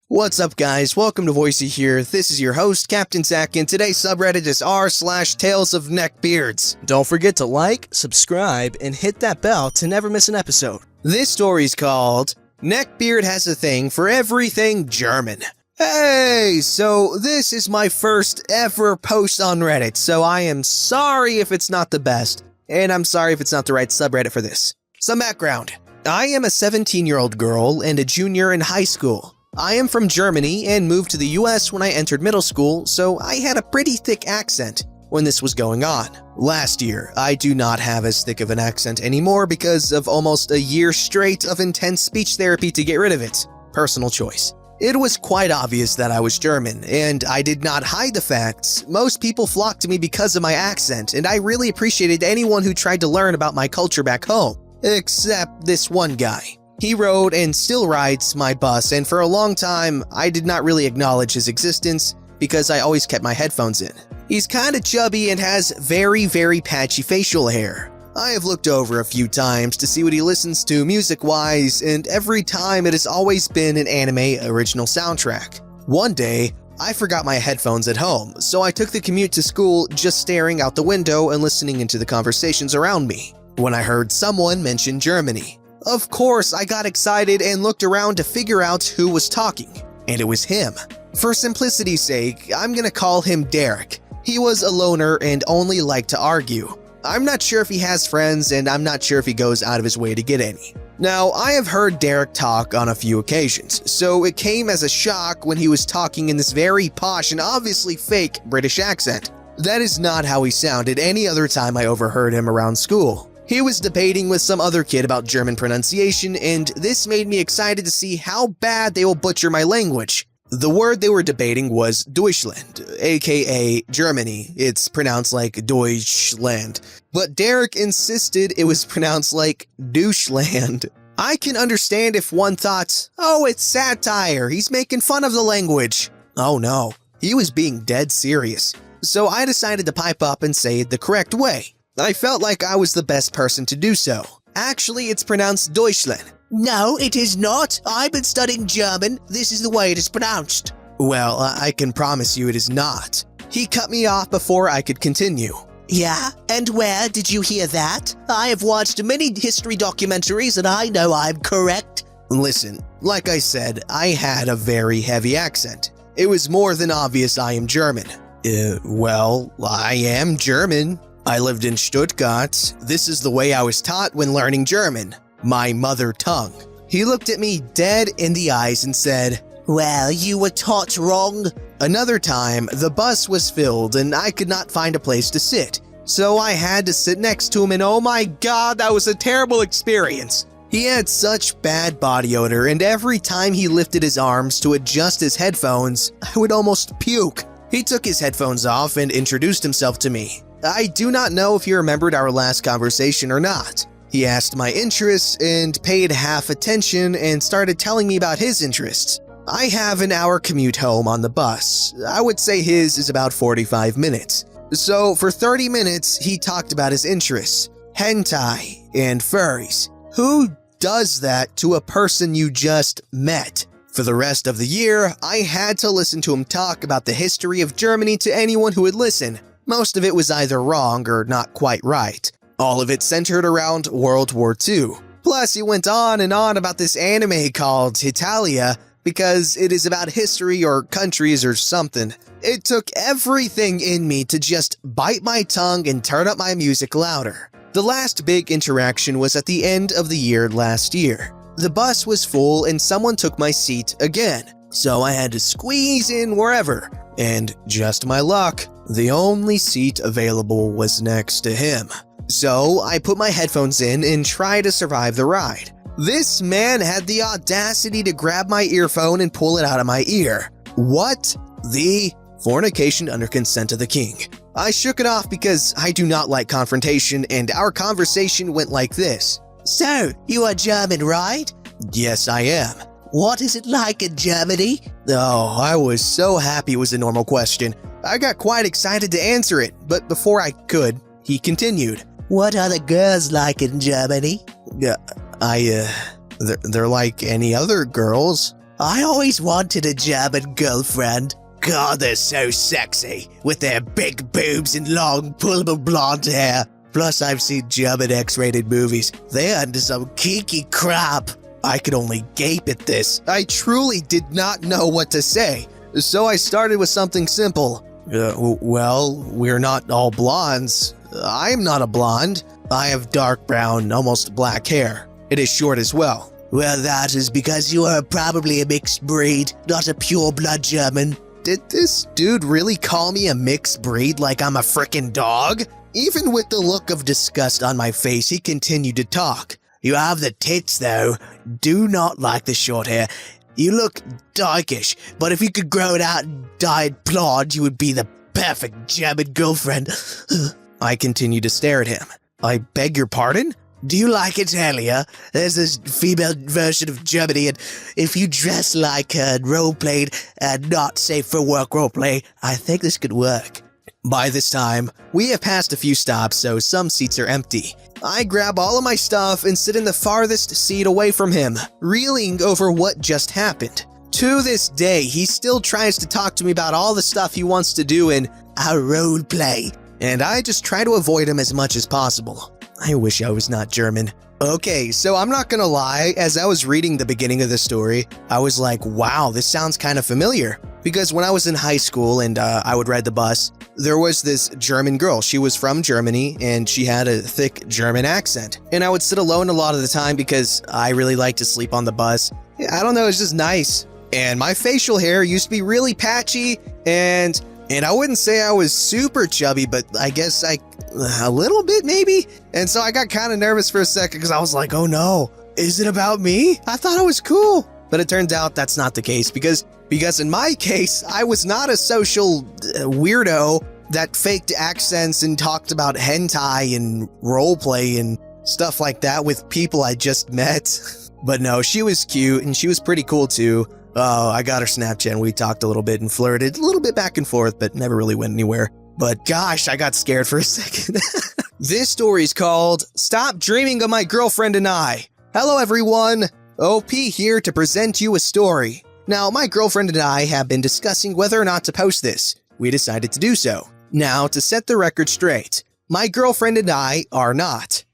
What's up, guys? Welcome to Voicey here. This is your host, Captain Zach, and today's subreddit is r/TalesofNeckbeards. Don't forget to like, subscribe, and hit that bell to never miss an episode. This story's called Neckbeard Has a Thing for Everything German. Hey, so this is my first ever post on Reddit, so I am sorry if it's not the best, and I'm sorry if it's not the right subreddit for this. Some background. I am a 17-year-old girl and a junior in high school. I am from Germany and moved to the US when I entered middle school, so I had a pretty thick accent when this was going on. Last year, I do not have as thick of an accent anymore because of almost a year straight of intense speech therapy to get rid of it. Personal choice. It was quite obvious that I was German, and I did not hide the facts. Most people flocked to me because of my accent, and I really appreciated anyone who tried to learn about my culture back home. Except this one guy. He rode and still rides my bus, and for a long time, I did not really acknowledge his existence because I always kept my headphones in. He's kinda chubby and has very patchy facial hair. I have looked over a few times to see what he listens to music-wise, and every time it has always been an anime original soundtrack. One day, I forgot my headphones at home, so I took the commute to school just staring out the window and listening into the conversations around me, when I heard someone mention Germany. Of course, I got excited and looked around to figure out who was talking, and it was him. For simplicity's sake, I'm gonna call him Derek. He was a loner and only liked to argue. I'm not sure if he has friends, and I'm not sure if he goes out of his way to get any. Now, I have heard Derek talk on a few occasions, so it came as a shock when he was talking in this very posh and obviously fake British accent. That is not how he sounded any other time I overheard him around school. He was debating with some other kid about German pronunciation, and this made me excited to see how bad they will butcher my language. The word they were debating was Deutschland, aka Germany. It's pronounced like Deutschland, but Derek insisted it was pronounced like doucheland. I can understand if one thought, oh, it's satire, he's making fun of the language. Oh no, he was being dead serious. So I decided to pipe up and say it the correct way. I felt like I was the best person to do so. Actually, it's pronounced Deutschland. No, it is not. I've been studying German. This is the way it is pronounced. Well, I can promise you it is not. He cut me off before I could continue. Yeah? And where did you hear that? I have watched many history documentaries and I know I'm correct. Listen, like I said, I had a very heavy accent. It was more than obvious I am German. Well, I am German. I lived in Stuttgart. This is the way I was taught when learning German. My mother tongue. He looked at me dead in the eyes and said, well, you were taught wrong. Another time, the bus was filled and I could not find a place to sit. So I had to sit next to him, and oh my god, that was a terrible experience. He had such bad body odor, and every time he lifted his arms to adjust his headphones, I would almost puke. He took his headphones off and introduced himself to me. I do not know if he remembered our last conversation or not. He asked my interests and paid half attention and started telling me about his interests. I have an hour commute home on the bus. I would say his is about 45 minutes. So for 30 minutes, he talked about his interests, hentai and furries. Who does that to a person you just met? For the rest of the year, I had to listen to him talk about the history of Germany to anyone who would listen. Most of it was either wrong or not quite right. All of it centered around World War II. Plus, he went on and on about this anime called Italia because it is about history or countries or something. It took everything in me to just bite my tongue and turn up my music louder. The last big interaction was at the end of the year last year. The bus was full and someone took my seat again, so I had to squeeze in wherever. And just my luck, the only seat available was next to him. So I put my headphones in and tried to survive the ride. This man had the audacity to grab my earphone and pull it out of my ear. What the fornication under consent of the king? I shook it off because I do not like confrontation, and our conversation went like this. So, you are German, right? Yes, I am. What is it like in Germany? Oh, I was so happy it was a normal question. I got quite excited to answer it, but before I could, he continued. What are the girls like in Germany? They're like any other girls. I always wanted a German girlfriend. God, they're so sexy, with their big boobs and long, pullable blonde hair. Plus, I've seen German X-rated movies. They're into some kinky crap. I could only gape at this. I truly did not know what to say, so I started with something simple. Well, we're not all blondes. I'm not a blonde. I have dark brown, almost black hair. It is short as well. Well, that is because you are probably a mixed breed, not a pure-blood German. Did this dude really call me a mixed breed like I'm a frickin' dog? Even with the look of disgust on my face, he continued to talk. You have the tits, though. Do not like the short hair. You look darkish, but if you could grow it out and dye it blonde, you would be the perfect German girlfriend. I continued to stare at him. I beg your pardon? Do you like Italia? There's this female version of Germany, and if you dress like her and roleplay and not safe for work roleplay, I think this could work. By this time, we have passed a few stops, so some seats are empty. I grab all of my stuff and sit in the farthest seat away from him, reeling over what just happened. To this day, he still tries to talk to me about all the stuff he wants to do in our roleplay, and I just try to avoid him as much as possible. I wish I was not German. Okay, so I'm not gonna lie, as I was reading the beginning of the story, I was like, wow, this sounds kind of familiar. Because when I was in high school and I would ride the bus, there was this German girl. She was from Germany and she had a thick German accent. And I would sit alone a lot of the time because I really like to sleep on the bus. I don't know, it's just nice. And my facial hair used to be really patchy and I wouldn't say I was super chubby, but I guess a little bit maybe. And so I got kind of nervous for a second because I was like, oh no, is it about me? I thought I was cool. But it turns out that's not the case because in my case, I was not a social weirdo that faked accents and talked about hentai and roleplay and stuff like that with people I just met. But no, she was cute and she was pretty cool too. I got her Snapchat and we talked a little bit and flirted a little bit back and forth, but never really went anywhere. But gosh, I got scared for a second. This story's called Stop Dreaming of My Girlfriend and I. Hello everyone, OP here to present you a story. Now, my girlfriend and I have been discussing whether or not to post this. We decided to do so. Now, to set the record straight, my girlfriend and I are not.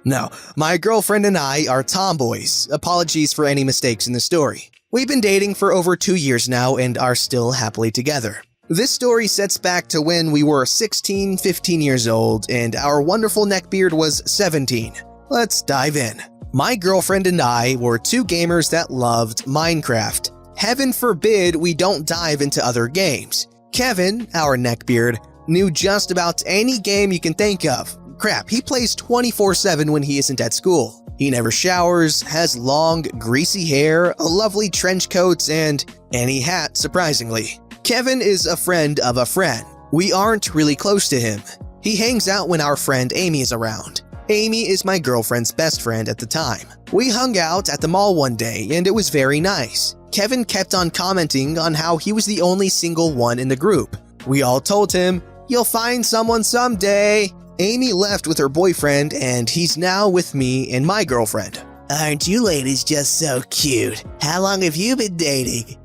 No, my girlfriend and I are tomboys. Apologies for any mistakes in the story. We've been dating for over 2 years now and are still happily together. This story sets back to when we were 16, 15 years old and our wonderful neckbeard was 17. Let's dive in. My girlfriend and I were two gamers that loved Minecraft. Heaven forbid we don't dive into other games. Kevin, our neckbeard, knew just about any game you can think of. Crap, he plays 24/7 when he isn't at school. He never showers, has long, greasy hair, a lovely trench coat, and any hat, surprisingly. Kevin is a friend of a friend. We aren't really close to him. He hangs out when our friend Amy is around. Amy is my girlfriend's best friend at the time. We hung out at the mall one day, and it was very nice. Kevin kept on commenting on how he was the only single one in the group. We all told him, "You'll find someone someday." Amy left with her boyfriend, and he's now with me and my girlfriend. Aren't you ladies just so cute? How long have you been dating?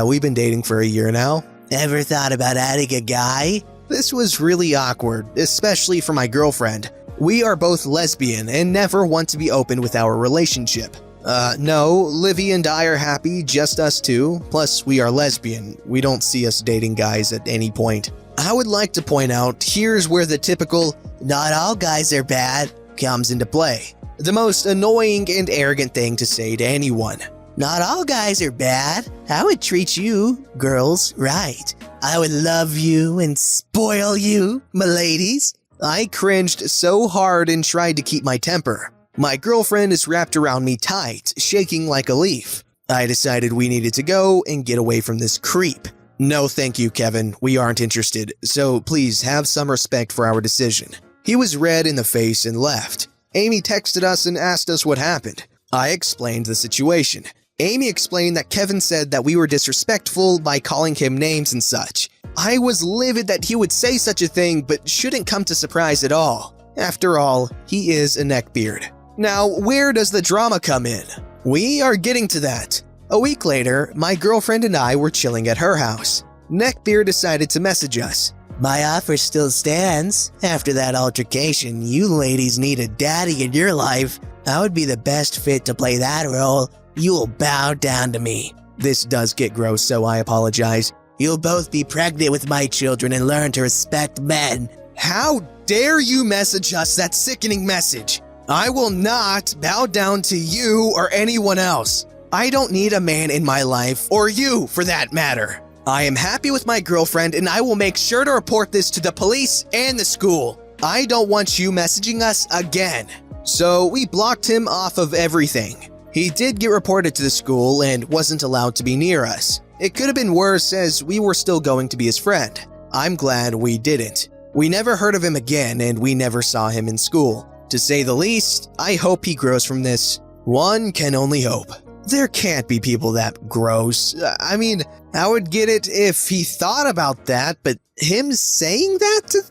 We've been dating for a year now. Ever thought about adding a guy? This was really awkward, especially for my girlfriend. We are both lesbian and never want to be open with our relationship. No, Livy and I are happy, just us two, plus we are lesbian. We don't see us dating guys at any point. I would like to point out, here's where the typical, "not all guys are bad," comes into play. The most annoying and arrogant thing to say to anyone. Not all guys are bad. I would treat you, girls, right. I would love you and spoil you, my ladies. I cringed so hard and tried to keep my temper. My girlfriend is wrapped around me tight, shaking like a leaf. I decided we needed to go and get away from this creep. No thank you, Kevin. We aren't interested, so please have some respect for our decision. He was red in the face and left. Amy texted us and asked us what happened. I explained the situation. Amy explained that Kevin said that we were disrespectful by calling him names and such. I was livid that he would say such a thing, but shouldn't come to surprise at all. After all, he is a neckbeard. Now, where does the drama come in? We are getting to that. A week later, my girlfriend and I were chilling at her house. Neckbeard decided to message us. My offer still stands. After that altercation, you ladies need a daddy in your life. I would be the best fit to play that role. You will bow down to me. This does get gross, so I apologize. You'll both be pregnant with my children and learn to respect men. How dare you message us that sickening message? I will not bow down to you or anyone else. I don't need a man in my life, or you for that matter. I am happy with my girlfriend and I will make sure to report this to the police and the school. I don't want you messaging us again. So we blocked him off of everything. He did get reported to the school and wasn't allowed to be near us. It could have been worse as we were still going to be his friend. I'm glad we didn't. We never heard of him again and we never saw him in school. To say the least, I hope he grows from this. One can only hope. There can't be people that gross. I mean, I would get it if he thought about that, but him saying that to...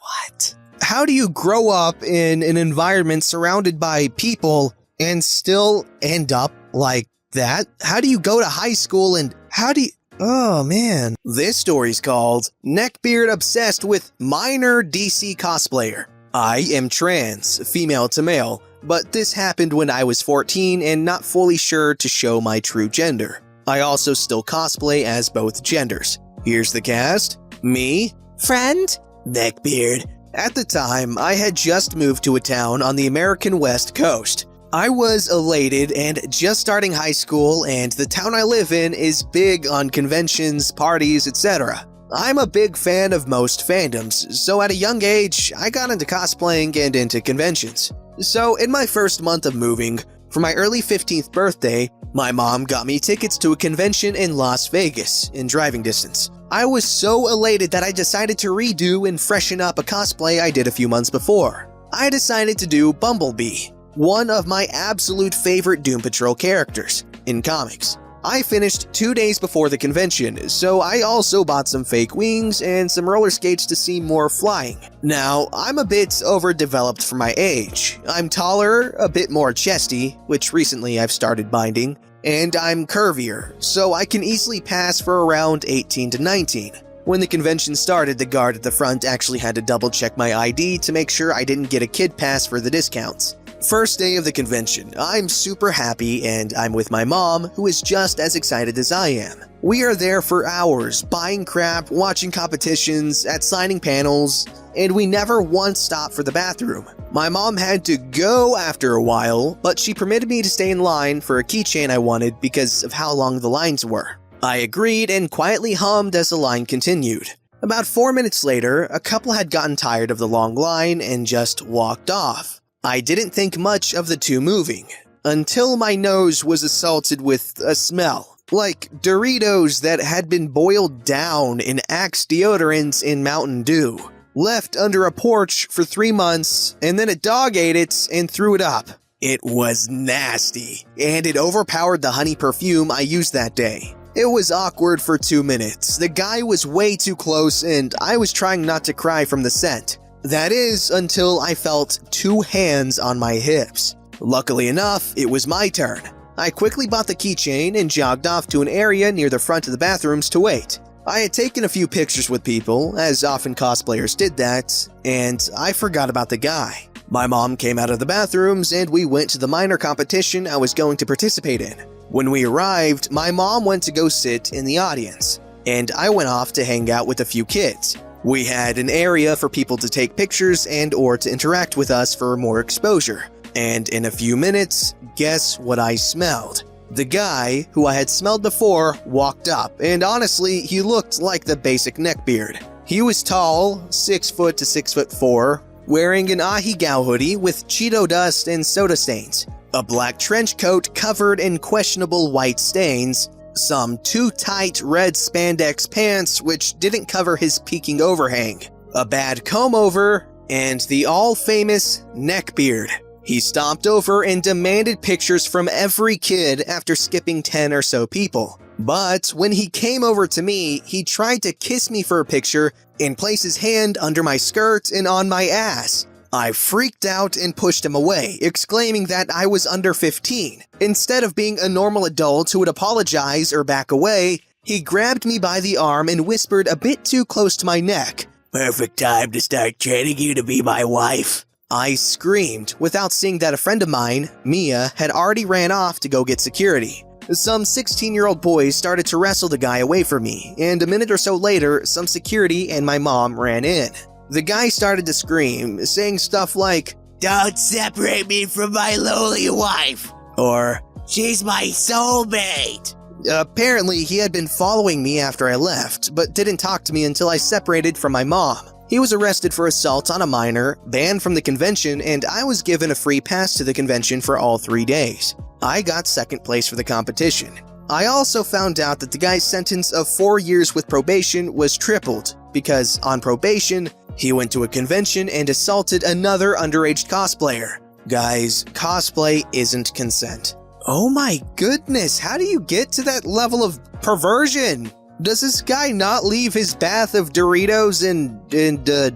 what? How do you grow up in an environment surrounded by people and still end up like that? How do you go to high school and how do you... Oh man. This story's called Neckbeard Obsessed with Minor DC Cosplayer. I am trans, female to male, but this happened when I was 14 and not fully sure to show my true gender. I also still cosplay as both genders. Here's the cast. Me, Friend, Neckbeard. At the time, I had just moved to a town on the American West Coast. I was elated and just starting high school, and the town I live in is big on conventions, parties, etc. I'm a big fan of most fandoms, so at a young age, I got into cosplaying and into conventions. So in my first month of moving, for my early 15th birthday, my mom got me tickets to a convention in Las Vegas in driving distance. I was so elated that I decided to redo and freshen up a cosplay I did a few months before. I decided to do Bumblebee, one of my absolute favorite Doom Patrol characters in comics. I finished 2 days before the convention, so I also bought some fake wings and some roller skates to see more flying. Now, I'm a bit overdeveloped for my age. I'm taller, a bit more chesty, which recently I've started binding, and I'm curvier, so I can easily pass for around 18 to 19. When the convention started, the guard at the front actually had to double check my ID to make sure I didn't get a kid pass for the discounts. First day of the convention, I'm super happy and I'm with my mom, who is just as excited as I am. We are there for hours, buying crap, watching competitions, at signing panels, and we never once stopped for the bathroom. My mom had to go after a while, but she permitted me to stay in line for a keychain I wanted because of how long the lines were. I agreed and quietly hummed as the line continued. About 4 minutes later, a couple had gotten tired of the long line and just walked off. I didn't think much of the two moving, until my nose was assaulted with a smell. Like Doritos that had been boiled down in Axe deodorants in Mountain Dew, left under a porch for 3 months, and then a dog ate it and threw it up. It was nasty, and it overpowered the honey perfume I used that day. It was awkward for 2 minutes. The guy was way too close, and I was trying not to cry from the scent. That is, until I felt 2 hands on my hips. Luckily enough, it was my turn. I quickly bought the keychain and jogged off to an area near the front of the bathrooms to wait. I had taken a few pictures with people, as often cosplayers did that, and I forgot about the guy. My mom came out of the bathrooms and we went to the minor competition I was going to participate in. When we arrived, my mom went to go sit in the audience, and I went off to hang out with a few kids. We had an area for people to take pictures and or to interact with us for more exposure. And in a few minutes, guess what I smelled? The guy, who I had smelled before, walked up, and honestly, he looked like the basic neckbeard. He was tall, 6 foot to 6'4", wearing an Ahegao hoodie with Cheeto dust and soda stains, a black trench coat covered in questionable white stains, some too tight red spandex pants which didn't cover his peeking overhang, a bad comb-over, and the all-famous neckbeard. He stomped over and demanded pictures from every kid after skipping 10 or so people. But when he came over to me, he tried to kiss me for a picture and place his hand under my skirt and on my ass. I freaked out and pushed him away, exclaiming that I was under 15. Instead of being a normal adult who would apologize or back away, he grabbed me by the arm and whispered a bit too close to my neck. Perfect time to start training you to be my wife. I screamed, without seeing that a friend of mine, Mia, had already ran off to go get security. Some 16-year-old boys started to wrestle the guy away from me, and a minute or so later, some security and my mom ran in. The guy started to scream, saying stuff like, "Don't separate me from my lowly wife," or "She's my soulmate." Apparently, he had been following me after I left, but didn't talk to me until I separated from my mom. He was arrested for assault on a minor, banned from the convention, and I was given a free pass to the convention for all 3 days. I got second place for the competition. I also found out that the guy's sentence of 4 years with probation was tripled, because on probation, he went to a convention and assaulted another underage cosplayer. Guys, cosplay isn't consent. Oh my goodness, how do you get to that level of perversion? Does this guy not leave his bath of Doritos and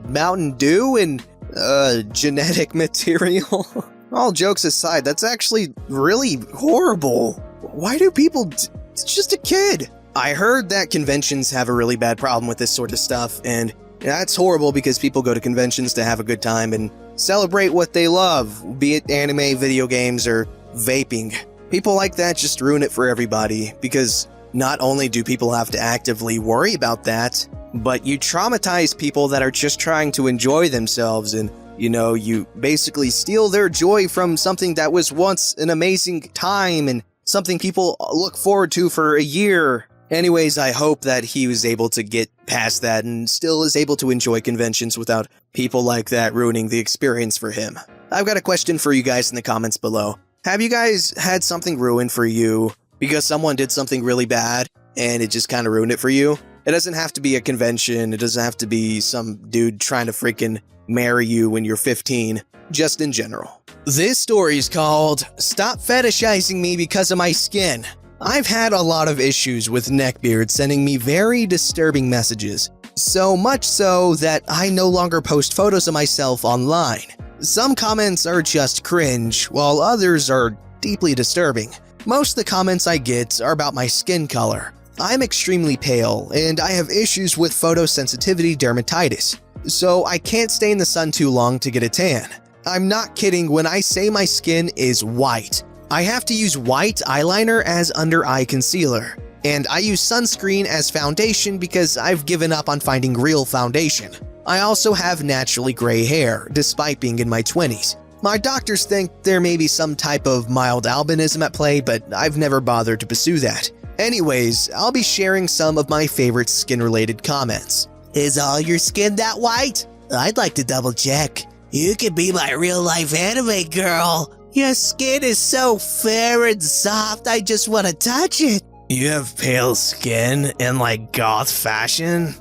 Mountain Dew and genetic material? All jokes aside, that's actually really horrible. Why do people... It's just a kid. I heard that conventions have a really bad problem with this sort of stuff, and that's horrible because people go to conventions to have a good time and celebrate what they love, be it anime, video games, or vaping. People like that just ruin it for everybody, because not only do people have to actively worry about that, but you traumatize people that are just trying to enjoy themselves, and you basically steal their joy from something that was once an amazing time and something people look forward to for a year. Anyways, I hope that he was able to get past that and still is able to enjoy conventions without people like that ruining the experience for him. I've got a question for you guys in the comments below. Have you guys had something ruined for you because someone did something really bad and it just kind of ruined it for you? It doesn't have to be a convention, it doesn't have to be some dude trying to freaking marry you when you're 15, just in general. This story is called Stop Fetishizing Me Because of My Skin. I've had a lot of issues with neckbeards sending me very disturbing messages, so much so that I no longer post photos of myself online. Some comments are just cringe, while others are deeply disturbing. Most of the comments I get are about my skin color. I'm extremely pale, and I have issues with photosensitivity dermatitis, so I can't stay in the sun too long to get a tan. I'm not kidding when I say my skin is white. I have to use white eyeliner as under-eye concealer, and I use sunscreen as foundation because I've given up on finding real foundation. I also have naturally gray hair, despite being in my 20s. My doctors think there may be some type of mild albinism at play, but I've never bothered to pursue that. Anyways, I'll be sharing some of my favorite skin-related comments. Is all your skin that white? I'd like to double check. You could be my real-life anime girl. Your skin is so fair and soft, I just want to touch it. You have pale skin in like goth fashion?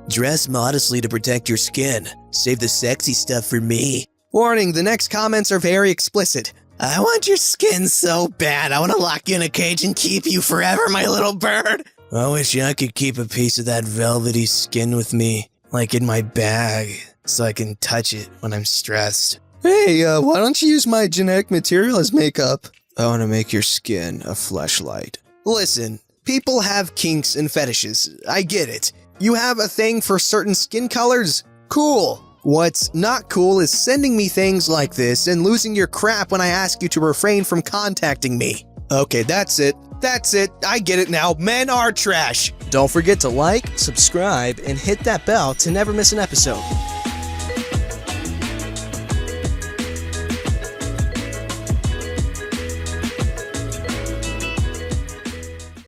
Dress modestly to protect your skin. Save the sexy stuff for me. Warning, the next comments are very explicit. I want your skin so bad. I want to lock you in a cage and keep you forever, my little bird. I wish I could keep a piece of that velvety skin with me, like in my bag, so I can touch it when I'm stressed. Hey, why don't you use my genetic material as makeup? I want to make your skin a fleshlight. Listen, people have kinks and fetishes. I get it. You have a thing for certain skin colors? Cool. What's not cool is sending me things like this and losing your crap when I ask you to refrain from contacting me. Okay, that's it. That's it. I get it now. Men are trash. Don't forget to like, subscribe, and hit that bell to never miss an episode.